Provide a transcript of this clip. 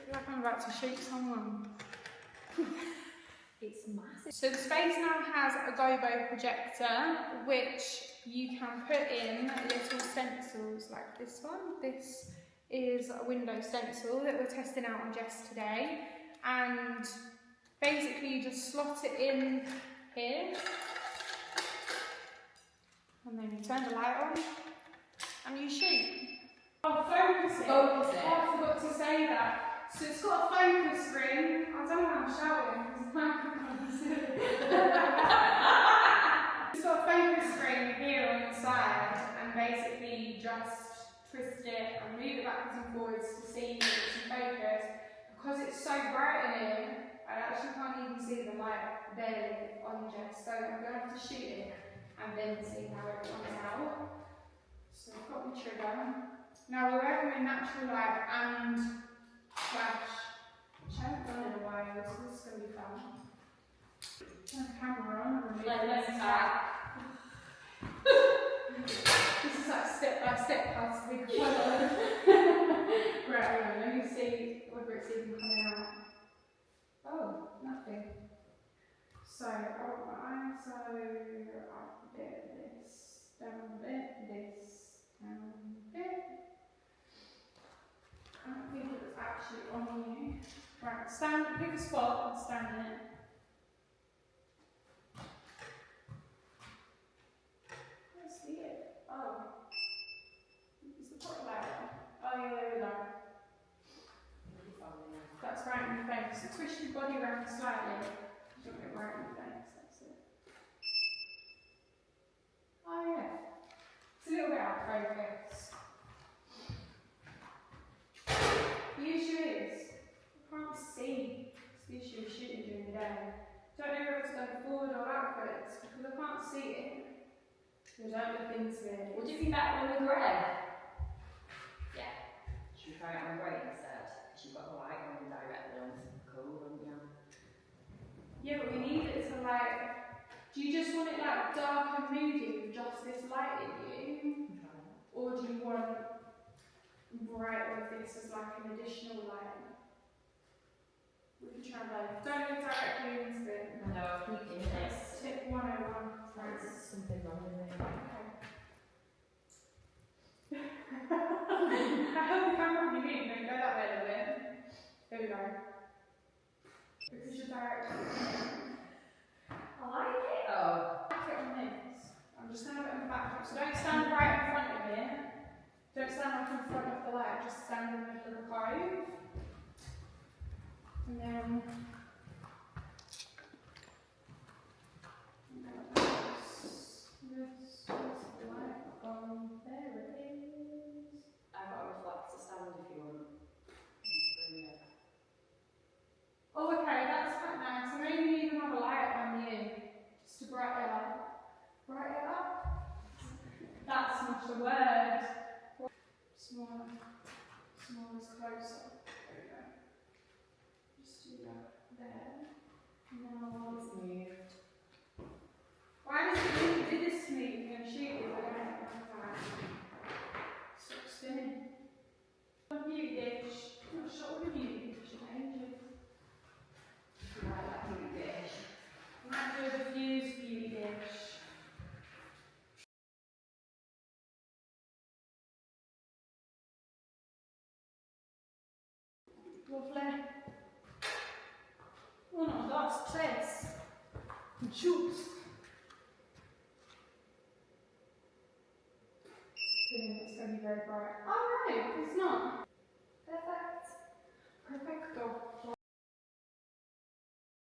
feel like I'm about to shoot someone. It's massive. So the Space now has a GOBO projector, which you can put in little stencils like this one. This is a window stencil that we're testing out on Jess today. And basically you just slot it in here. And then you turn the light on and you shoot. Oh, focus it. Focus it. Oh, I forgot to say that. So it's got a focus ring. I don't know why I'm shouting because the microphone is It's got a focus ring here on the side, and basically you just twist it and move it backwards and forwards to see if it's in focus. Because it's so bright in here, I actually can't even see the light barely on Jess, so I'm going to have to shoot it and then see how it comes out. So I've got my trigger. Now we're working with natural light and flash, which I haven't done in a while, so this is going to be fun. Turn the camera on and remove Let's this. start. This is like step by step how to be clever. Right, let me see whether it's even coming out. Oh, nothing. So, I've got my eye, so up a bit, this, down a bit, this, down a bit. I don't think it was actually on you. Right, stand, pick a spot and stand in it. Can't see it. Oh. Is the pot light on? Oh yeah, there we go. That's right in your face. So twist your body around slightly. Don't get right in your face, that's it. Oh yeah. It's a little bit out of focus. The issue is, I can't see. It's the issue of shooting during the day. Don't know whether it's going forward or backwards because I can't see it. So don't look into it. Would you be better on the grey? Yeah. Should we try it on grey instead? Because you've got the light on directly on cool, haven't you? Yeah, but we need it to like. Do you just want it like dark and moody with just this light in you? Or do you want bright with this as like an additional light? We can try both. Don't look directly into it. No, we can this. Tip 101. There's something wrong with it. I held the camera on your feet, don't go that way a little bit. There we go. Because you're directly. I like it. Oh. Back it on this. I'm just going to have it on the back. So don't stand right in front of it. Don't stand like in front of the light, just stand in the middle of the cove. And then this light on. There it is. I've got a reflector stand if you want. Oh, okay, that's quite nice. So maybe you even have a light on you, just to brighten it up. Brighten it up? That's not a word. Smaller. Smaller is closer. There we go. Just do that there. No, It's moved. why does it do this to me? You're going to shoot it again. Stop spinning. A beauty dish. I'm not sure what a beauty dish in ages. You like that beauty dish? Might do a diffused beauty dish. Lovely. Oh no, that's place. Shoot. It's going to be very bright. Oh no, it's not.